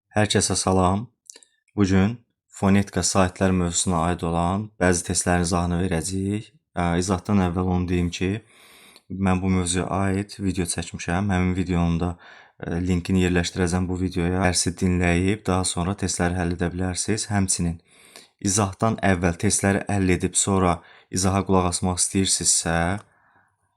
Hər kəsə salam. Bu gün fonetika saytlar mövzusuna aid olan bəzi testlərin izahını verəcəyik. İzahdan əvvəl onu deyim ki, mən bu mövzuya aid video çəkmişəm. Həmin videonun da linkini yerləşdirəcəm bu videoya. Dərsi dinləyib daha sonra testləri həll edə bilərsiniz. Həmçinin izahdan əvvəl testləri həll edib sonra izaha qulaq asmaq istəyirsinizsə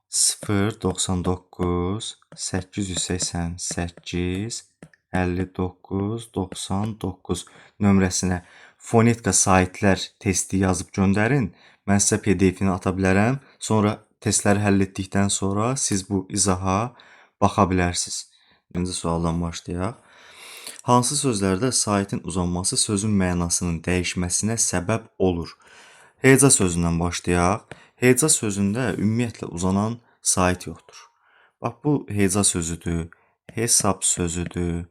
099 888 59 99 nömrəsinə fonetika saytlar testi yazıb göndərin. Mən sizə PDF-ini ata bilərəm. Sonra testləri həll etdikdən sonra siz bu izaha baxa bilərsiniz. Birinci sualdan başlayaq. Hansı sözlərdə saytın uzanması sözün mənasının dəyişməsinə səbəb olur? Heca sözündən başlayaq. Heca sözündə ümumiyyətlə uzanan sayt yoxdur. Bax, bu heca sözüdür, hesab sözüdür,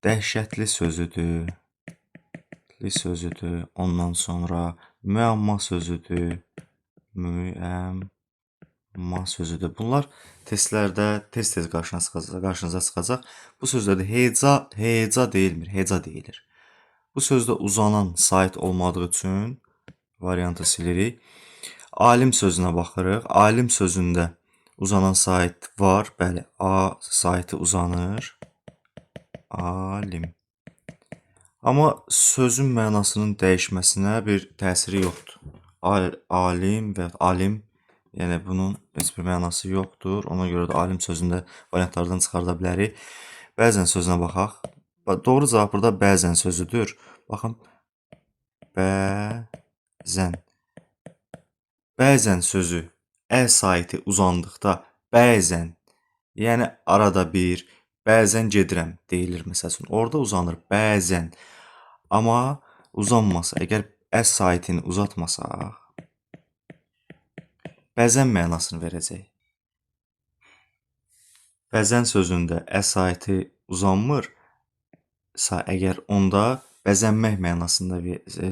dəhşətli sözüdür, ondan sonra müəmma sözüdür, müəmma sözüdür. Bunlar testlərdə tez-tez qarşınıza çıxacaq. Bu sözlərdə heca deyilmir, heca deyilir. Bu sözdə uzanan sayt olmadığı üçün variantı silirik. Alim sözünə baxırıq. Alim sözündə uzanan sayt var. Bəli, A saytı uzanır. Alim. Amma sözün mənasının dəyişməsinə bir təsiri yoxdur. Alim və alim, yəni bunun heç bir mənası yoxdur. Ona görə də alim sözündə variantlardan çıxarda bilərik. Bəzən sözünə baxaq. Doğru cavab burada bəzən sözüdür. Baxın, bəzən. Bəzən sözü saytı uzandıqda bəzən, yəni arada bir, bəzən gedirəm deyilir məsəl üçün. Orada uzanır bəzən. Amma uzanmasa, əgər saytını uzatmasaq, bəzən mənasını verəcək. Bəzən sözündə saytı uzanmırsa, əgər onda bəzənmək mənasında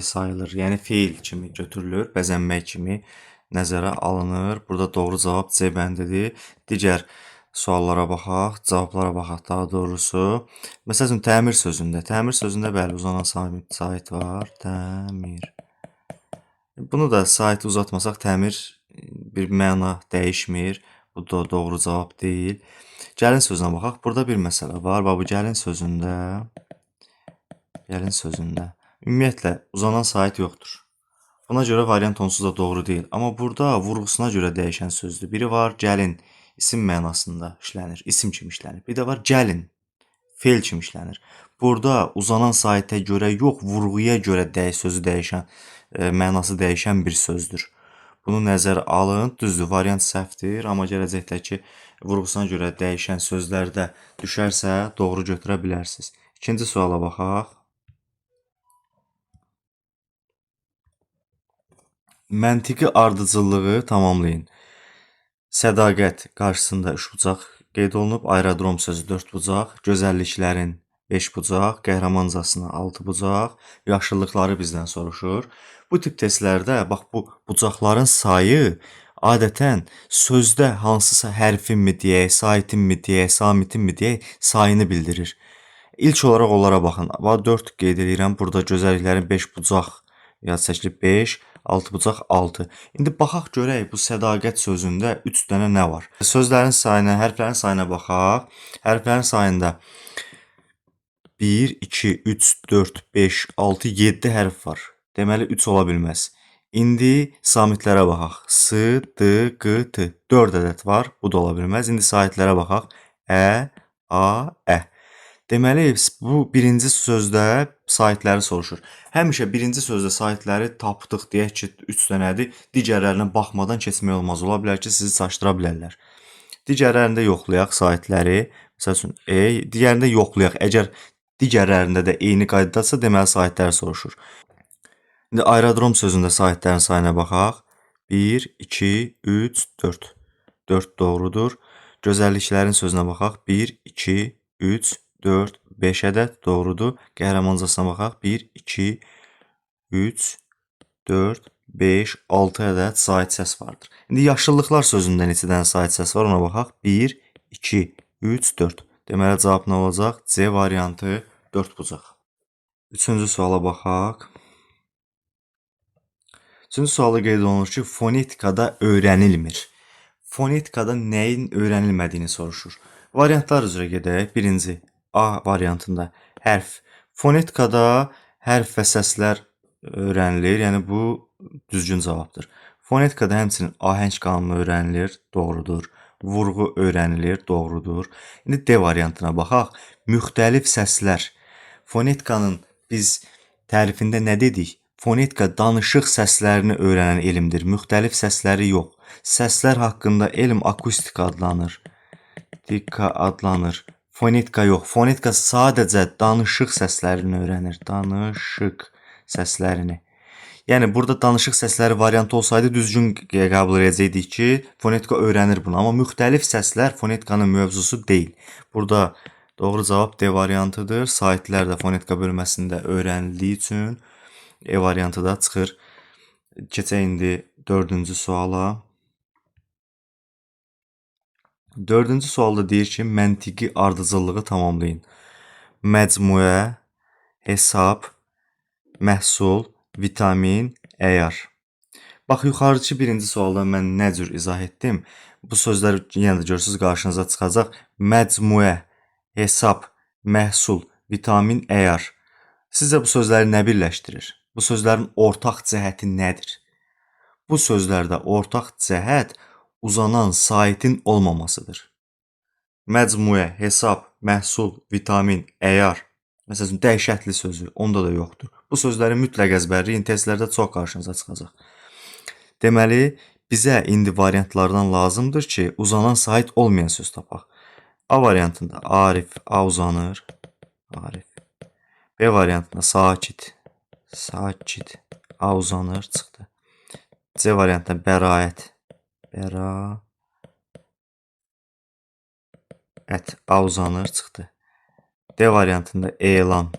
sayılır. Yəni feil kimi götürülür, bəzənmək kimi nəzərə alınır. Burada doğru cavab C bəndidir. Digər suallara baxaq, cavablara baxaq daha doğrusu. Məsələn, təmir sözündə bəli uzanan sayt var. Təmir. Bunu da saytı uzatmasaq təmir bir məna dəyişmir. Bu da doğru cavab deyil. Gəlin sözünə baxaq. Burada bir məsələ var. Bu gəlin sözündə ümumiyyətlə uzanan sayt yoxdur. Buna görə variant onsuz da doğru deyil. Amma burada vurğusuna görə dəyişən sözdür. Biri var gəlin, isim mənasında işlənir, isim kimi işlənir. Bir də var gəlin, feil kimi işlənir. Burada uzanan sayta görə yox, vurğuya görə sözü dəyişən, mənası dəyişən bir sözdür. Bunu nəzərə alın. Düzdür, variant səhvdir. Amma gələcəkdəki vurğusuna görə dəyişən sözlərdə düşərsə doğru götürə bilərsiniz. İkinci suala baxaq. Məntiqi ardıcıllığı tamamlayın. Sədaqət qarşısında 3 bucaq qeyd olunub, aerodrom sözü 4 bucaq, gözəlliklərin 5 bucaq, qəhrəmancasına 6 bucaq, yaşıllıqları bizdən soruşur. Bu tip testlərdə bax bu bucaqların sayı adətən sözdə hansısa hərfin mi deyək, saytin mi deyək, samitin mi deyək, sayını bildirir. İlk olaraq onlara baxın. 4 qeyd edirəm. Burada gözəlliklərin 5 bucaq yad çəkilib 5, 6 bucaq 6. İndi baxaq görək bu sədaqət sözündə 3 dənə nə var? Sözlərin sayına, hərflərin sayına baxaq. Hərflərin sayında 1, 2, 3, 4, 5, 6, 7 hərf var. Deməli 3 ola bilməz. İndi samitlərə baxaq. S, D, Q, T. 4 ədəd var. Bu da ola bilməz. İndi saytlərə baxaq. Ə, A, Ə. Deməli, bu birinci sözdə saytləri soruşur. Həmişə birinci sözdə saytləri tapdıq, deyək ki, 3 dənədir. Digərlərinə baxmadan keçmək olmaz. Ola bilər ki, sizi çaşdıra bilərlər. Digərlərində yoxlayaq saytləri. Məsəl üçün, digərində yoxlayaq. Əgər digərlərində də eyni qaydadasa, deməli saytləri soruşur. İndi aerodrom sözündə saytlərin sayına baxaq. 1, 2, 3, 4. 4 doğrudur. Gözəlliklərin sözünə baxaq. 1, 2, 3, 4, 5 ədəd doğrudur. Qəhrəmancasına baxaq. 1, 2, 3, 4, 5, 6 ədəd sait səs vardır. İndi yaşıllıqlar sözündə neçə dənə sait səs var ona baxaq. 1, 2, 3, 4. Deməli cavab nə olacaq? C variantı 4 bucaq. Üçüncü suala baxaq. Üçüncü sualda qeyd olunur ki, fonetikada öyrənilmir. Fonetikada nəyin öyrənilmədiyini soruşur. Variantlar üzrə gedək. Birinci A variantında hərf. Fonetikada hərf və səslər öyrənilir. Yəni bu düzgün cavabdır. Fonetikada həmçinin ahəng qanunu öyrənilir, doğrudur. Vurğu öyrənilir, doğrudur. İndi D variantına baxaq. Müxtəlif səslər. Fonetikanın biz tərifində nə dedik? Fonetika danışıq səslərini öyrənən elmdir. Müxtəlif səsləri yox. Səslər haqqında elm akustika adlanır. Dika adlanır. Fonetika yox. Fonetika sadəcə danışıq səslərini öyrənir. Danışıq səslərini. Yəni burada danışıq səsləri variantı olsaydı düzgün qəbul edəcəkdik ki, fonetika öyrənir bunu. Amma müxtəlif səslər fonetikanın mövzusu deyil. Burada doğru cavab D variantıdır. Saitlər də fonetika bölməsində öyrənildiyi üçün E variantı da çıxır. Keçək indi dördüncü suala. Dördüncü sualda deyir ki, məntiqi ardıcıllığı tamamlayın. Məcmuə, hesab, məhsul, vitamin, əyar. Bax, yuxarıdakı birinci sualda mən nə cür izah etdim? Bu sözlər yenə də görürsünüz qarşınıza çıxacaq. Məcmuə, hesab, məhsul, vitamin, əyar. Sizcə bu sözləri nə birləşdirir? Bu sözlərin ortaq cəhəti nədir? Bu sözlərdə ortaq cəhət uzanan saitin olmamasıdır. Məcmuə, hesab, məhsul, vitamin, əyar. Məsələn, dəhşətli sözü, onda da yoxdur. Bu sözləri mütləq əzbərləyin, testlərdə çox qarşınıza çıxacaq. Deməli, bizə indi variantlardan lazımdır ki, uzanan sait olmayan söz tapaq. A variantında Arif, A uzanır. Arif. B variantında sakit, sakit, A uzanır, çıxdı. C variantında bəraət, bəraət, A uzanır, çıxdı. D variantında elan,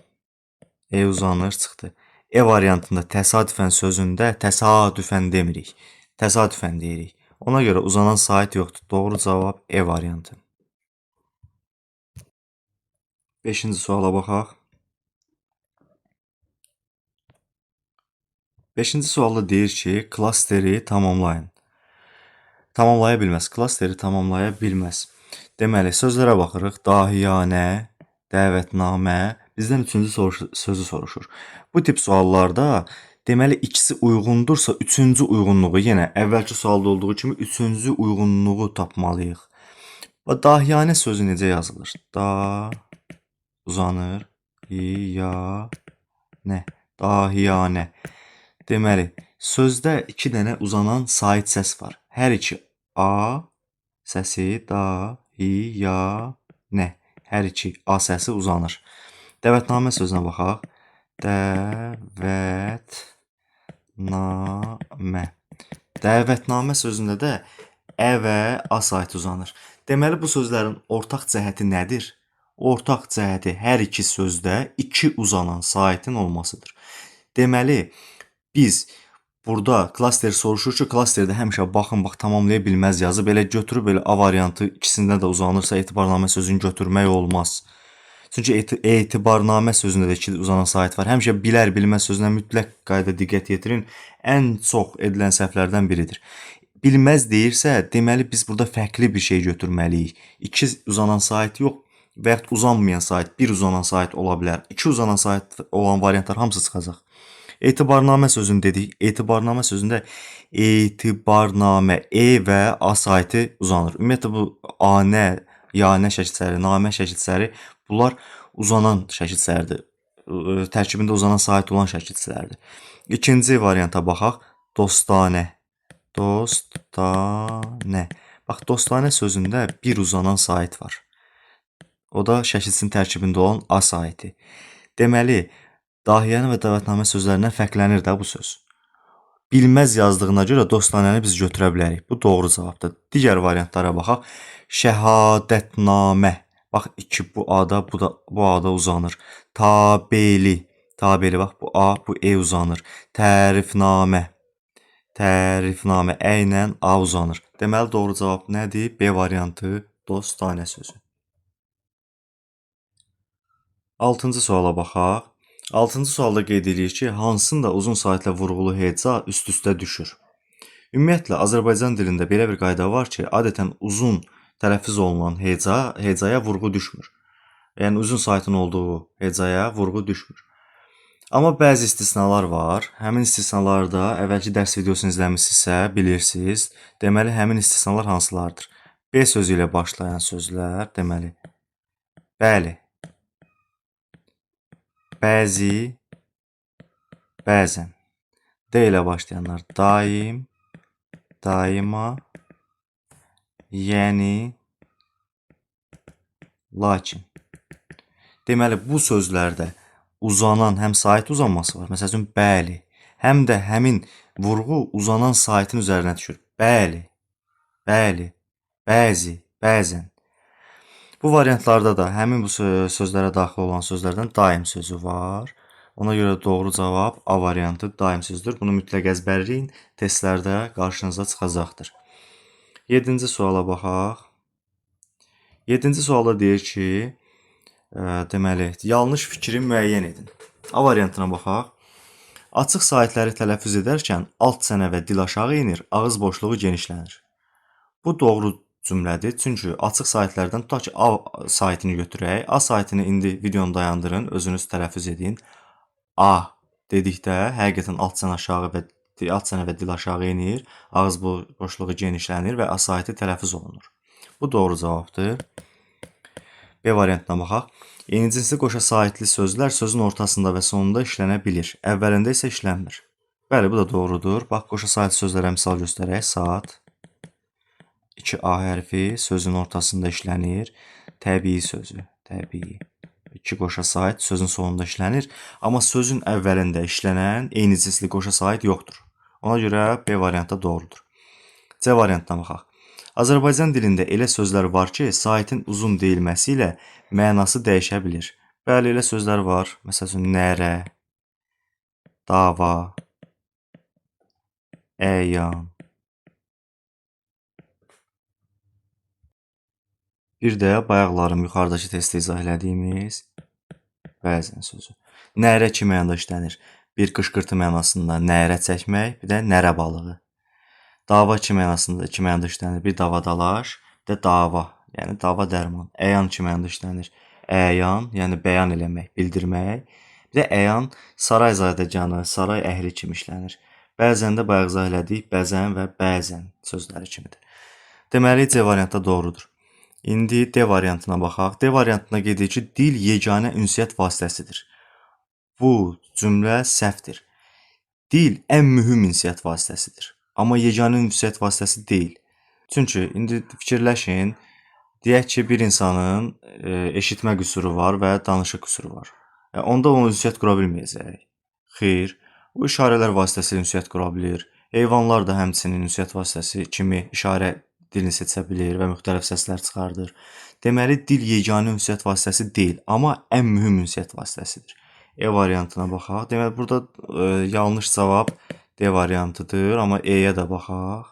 E uzanır, çıxdı. E variantında təsadüfən sözündə təsadüfən demirik, təsadüfən deyirik. Ona görə uzanan sait yoxdur. Doğru cavab E variantı. 5-ci suala baxaq. 5-ci sualda deyir ki, klasteri tamamlayın. Tamamlaya bilməz. Klasteri tamamlaya bilməz. Deməli, sözlərə baxırıq. Dahiyanə, dəvətnamə, bizdən üçüncü sözü soruşur. Bu tip suallarda deməli ikisi uyğundursa, üçüncü uyğunluğu yenə əvvəlki sualda olduğu kimi üçüncü uyğunluğu tapmalıyıq. Dahiyanə sözü necə yazılır? Da uzanır, ya, nə? Dahiyanə. Deməli, sözdə iki dənə uzanan sait səs var. Hər iki A səsi, da, hi, ya, nə. Hər iki A səsi uzanır. Dəvətnamə sözünə baxaq. Dəvətnamə. Dəvətnamə sözündə də ə və A saiti uzanır. Deməli, bu sözlərin ortaq cəhəti nədir? Ortaq cəhəti hər iki sözdə iki uzanan saitin olmasıdır. Deməli, biz burada klaster soruşur ki, klasterdə həmişə baxın, bax, tamamlaya bilməz yazıb, elə götürüb, elə A variantı ikisində də uzanırsa etibarnamə sözünü götürmək olmaz. Çünki etibarnamə sözündə də iki uzanan sait var. Həmişə bilər, bilməz sözünə mütləq qayda diqqət yetirin. Ən çox edilən səhvlərdən biridir. Bilməz deyirsə, deməli biz burada fərqli bir şey götürməliyik. İki uzanan sait yox və yaxud uzanmayan sait, bir uzanan sait ola bilər. İki uzanan sait olan variantlar hamısı çıxacaq. Etibarnamə sözünü dedik. Etibarnamə sözündə etibarnamə, E və A saiti uzanır. Ümumiyyətlə bu anə, yanə şəkilləri, namə şəkilləri bunlar uzanan şəkillərdir. Tərkibində uzanan sait olan şəkillərdir. İkinci varianta baxaq. Dostanə. Dostanə. Bax, dostanə sözündə bir uzanan sait var. O da şəkilsin tərkibində olan A saiti. Deməli, dahiyənə və dəvətnamə sözlərindən fərqlənir də bu söz. Bilməz yazdığına görə dostanəni biz götürə bilərik. Bu doğru cavabdır. Digər variantlara baxaq. Şəhadətnamə. Bax, iki bu A-da, bu A-da uzanır. Tabeli. Tabeli, bax, bu A, bu E uzanır. Tərifnamə. Tərifnamə. Ə ilə A uzanır. Deməli, doğru cavab nədir? B variantı dostanə sözü. 6-cı suala baxaq. 6-cı sualda qeyd edilir ki, hansında uzun saitlə vurğulu heca üst-üstə düşür? Ümumiyyətlə, Azərbaycan dilində belə bir qayda var ki, adətən uzun tələffüz olunan hecaya vurğu düşmür. Yəni, uzun saitin olduğu hecaya vurğu düşmür. Amma bəzi istisnalar var. Həmin istisnaları da əvvəlki dərs videosunu izləmisinizsə bilirsiniz. Deməli, həmin istisnalar hansılardır? B sözü ilə başlayan sözlər, deməli, bəli, bəzi, bəzən. D ilə başlayanlar daim, daima, yəni, lakin. Deməli, bu sözlərdə uzanan həm sait uzanması var. Məsəl üçün, bəli. Həm də həmin vurğu uzanan saitin üzərinə düşür. Bəli, bəli, bəzi, bəzən. Bu variantlarda da həmin bu sözlərə daxil olan sözlərdən daim sözü var. Ona görə doğru cavab A variantı daim sözdür. Bunu mütləq əzbərləyin. Testlərdə qarşınıza çıxacaqdır. 7-ci suala baxaq. 7-ci sualda deyir ki, deməli, yanlış fikri müəyyən edin. A variantına baxaq. Açıq saitləri tələffüz edərkən alt çənə və dil aşağı enir, ağız boşluğu genişlənir. Bu doğru cümlədir. Çünki açıq saitlərdən tutaq ki, A saitini götürək. A saitini indi videonu dayandırın, özünüz tələffüz edin. A dedikdə həqiqətən alt çənə və dil aşağı enir, ağız boşluğu genişlənir və A saiti tələffüz olunur. Bu doğru cavabdır. B variantına baxaq. Yenicinsi qoşa saitli sözlər sözün ortasında və sonunda işlənə bilir. Əvvəlində isə işlənmir. Bəli, bu da doğrudur. Bax, qoşa saitli sözlərə misal göstərək. Saat, 2A hərfi sözün ortasında işlənir. Təbii sözü, təbii. 2 qoşa sait sözün sonunda işlənir. Amma sözün əvvəlində işlənən eyni cinsli qoşa sait yoxdur. Ona görə B variantı doğrudur. C variantına baxaq. Azərbaycan dilində elə sözlər var ki, saitin uzun deyilməsi ilə mənası dəyişə bilir. Bəli, elə sözlər var. Məsələn, nərə, dava, əyan. Bir də bayaqlarım yuxarıdakı testdə izah elədiyimiz bəzən sözü. Nərə iki mənada işlənir. Bir qışqırtı mənasında nərə çəkmək, bir də nərə balığı. Dava iki mənasında işlənir. Bir davadalaş, bir də dava, yəni dava dərman. Əyan iki mənada işlənir. Əyan, yəni bəyan eləmək, bildirmək. Bir də əyan saray zadəganı, saray əhli kimi işlənir. Bəzən də bayaq izah elədik, bəzən və bəzən sözləri kimidir. Deməli, C variantı doğrudur. İndi D variantına baxaq. D variantına qeyd edir ki, dil yeganə ünsiyyət vasitəsidir. Bu cümlə səhvdir. Dil ən mühüm ünsiyyət vasitəsidir. Amma yeganə ünsiyyət vasitəsi deyil. Çünki indi fikirləşin, deyək ki, bir insanın eşitmə qüsuru var və danışıq qüsuru var. Onda o ünsiyyət qura bilməyəcək. Xeyr, o işarələr vasitəsilə ünsiyyət qura bilir. Heyvanlar da həmçinin ünsiyyət vasitəsi kimi işarə dilini seçə bilir və müxtəlif səslər çıxardır. Deməli, dil yeganə ünsiyyət vasitəsi deyil, amma ən mühüm ünsiyyət vasitəsidir. E variantına baxaq. Deməli, burada yanlış cavab D variantıdır, amma E-yə də baxaq.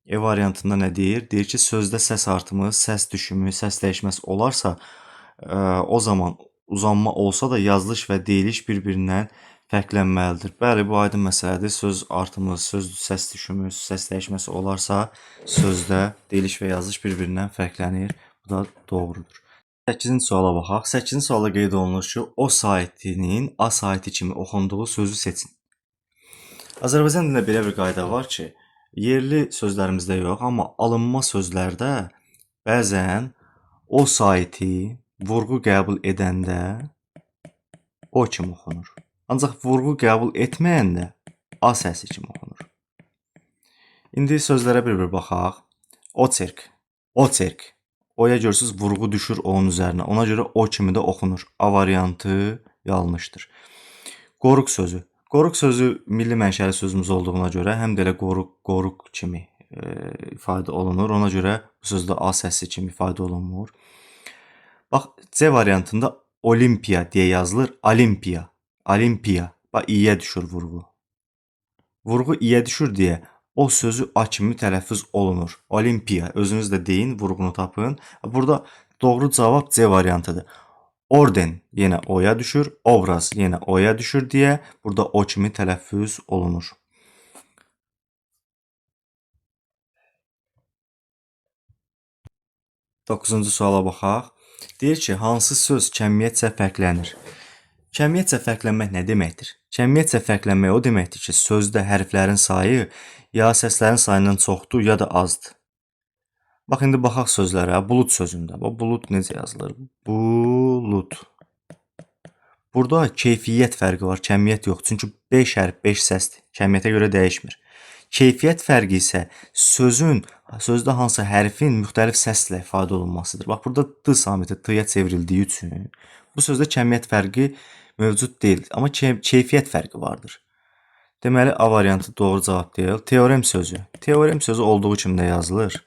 E variantında nə deyir? Deyir ki, sözdə səs artımı, səs düşümü, səs dəyişməsi olarsa, o zaman uzanma olsa da yazılış və deyiliş bir-birindən fərqlənməlidir. Bəli, bu aydın məsələdir. Söz artımı, səs düşümü, səs dəyişməsi olarsa, sözdə deyiliş və yazılış bir-birindən fərqlənir. Bu da doğrudur. 8-ci suala baxaq. 8-ci sualda qeyd olunur ki, o saitinin A saiti kimi oxunduğu sözü seçin. Azərbaycan dilində belə bir qayda var ki, yerli sözlərimizdə yox, amma alınma sözlərdə bəzən o saiti vurğu qəbul edəndə o kimi oxunur. Ancaq vurğu qəbul etməyəndə A səsi kimi oxunur. İndi sözlərə bir-bir baxaq. Oçerk, oçerk. Oya görürsünüz, vurğu düşür onun üzərinə. Ona görə o kimi də oxunur. A variantı yanlışdır. Qoruq sözü. Qoruq sözü milli mənşəli sözümüz olduğuna görə həm də elə qoruq kimi ifadə olunur. Ona görə bu sözdə A səsi kimi ifadə olunmur. Bax, C variantında olimpiya deyə yazılır. Olimpiya, olimpiya. Bax, İ-yə düşür vurğu. Vurğu İ-yə düşür deyə o sözü A kimi tələffüz olunur. Olimpiya. Özünüz də deyin, vurğunu tapın. Burada Doğru cavab C variantıdır. Orden yenə o-ya düşür, obraz yenə o-ya düşür deyə burada o kimi tələffüz olunur. 9-cu suala baxaq. Deyir ki, hansı söz kəmiyyətcə fərqlənir? Kəmiyyətcə fərqlənmək nə deməkdir? Kəmiyyətcə fərqlənmək o deməkdir ki, sözdə hərflərin sayı ya səslərin sayından çoxdur, ya da azdır. Bax, indi baxaq sözlərə. Bulud sözündə. Bax, bulud necə yazılır? Bulud. Burada keyfiyyət fərqi var, kəmiyyət yox. Çünki 5 hərf, 5 səsdir. Kəmiyyətə görə dəyişmir. Keyfiyyət fərqi isə sözdə hansı hərfin müxtəlif səslə ifadə olunmasıdır. Bax, burada D samitə T-ya çevrildiyi üçün bu sözdə kəmiyyət fərqi mövcud deyil, amma keyfiyyət fərqi vardır. Deməli, A variantı doğru cavab deyil. Teorem sözü. Teorem sözü olduğu kimi də yazılır.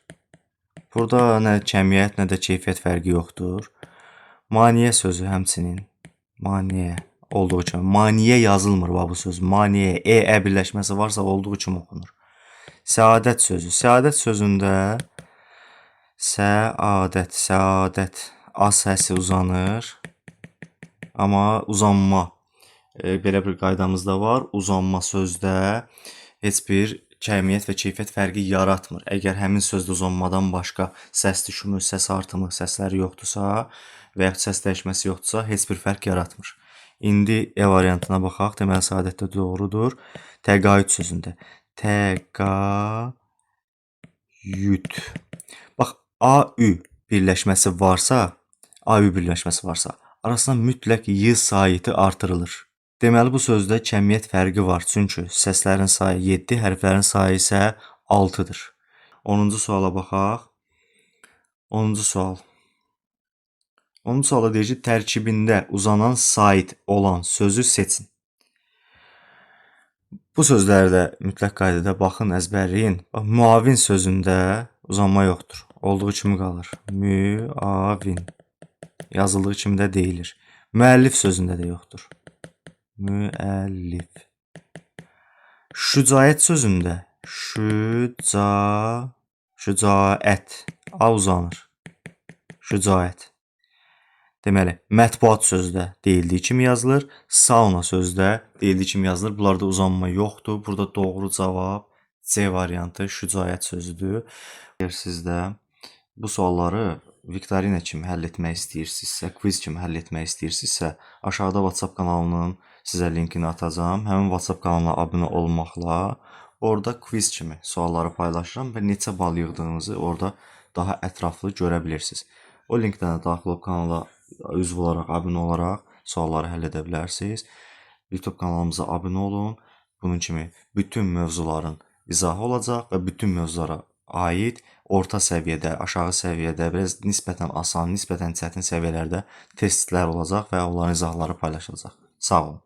Burada nə kəmiyyət, nə də keyfiyyət fərqi yoxdur. Maniyə sözü həmçinin. Maniyə olduğu kimi. Maniyə yazılmır bu söz. Maniyə, ə birləşməsi varsa olduğu kimi oxunur. Səadət sözü. Səadət sözündə səadət A səsi uzanır. Amma uzanma belə bir qaydamızda var. Uzanma sözdə heç bir kəmiyyət və keyfiyyət fərqi yaratmır. Əgər həmin sözdə uzanmadan başqa səs düşümü, səs artımı, səsləri yoxdursa və yaxud səs dəyişməsi yoxdursa, heç bir fərq yaratmır. İndi E variantına baxaq. Deməli, səadətdə doğrudur. Təqaüd sözündə. Təqaüd. Bax, A-ü birləşməsi varsa, arasına mütləq Y saiti artırılır. Deməli, bu sözdə kəmiyyət fərqi var. Çünki səslərin sayı 7, hərflərin sayı isə 6-dır. 10-cu suala baxaq. 10-cu sual. 10-cu sualda deyir ki, tərkibində uzanan sait olan sözü seçin. Bu sözlərdə mütləq qaydada baxın, əzbərləyin. Bax, müavin sözündə uzanma yoxdur. Olduğu kimi qalır. Müavin. Yazıldığı kimi də deyilir. Müəllif sözündə də yoxdur. Müəllif. Şücaət sözündə şücaət. A uzanır. Şücaət. Deməli, mətbuat sözdə deyildiyi kimi yazılır. Sauna sözdə deyildiği kimi yazılır. Bunlarda uzanma yoxdur. Burada doğru cavab C variantı şücaət sözüdür. Əgər siz də bu sualları viktorina kimi həll etmək istəyirsinizsə, quiz kimi həll etmək istəyirsinizsə, aşağıda WhatsApp kanalının sizə linkini atacağam. Həmin WhatsApp kanalına abunə olmaqla orada quiz kimi sualları paylaşıram və neçə bal yığdığınızı orada daha ətraflı görə bilirsiniz. O linkdən daxil olub kanala üzv olaraq, abunə olaraq sualları həll edə bilərsiniz. YouTube kanalımıza abunə olun. Bunun kimi bütün mövzuların izahı olacaq və bütün mövzulara aid orta səviyyədə, aşağı səviyyədə, biraz nisbətən asan, nisbətən çətin səviyyələrdə testlər olacaq və onların izahları paylaşılacaq. Sağ olun.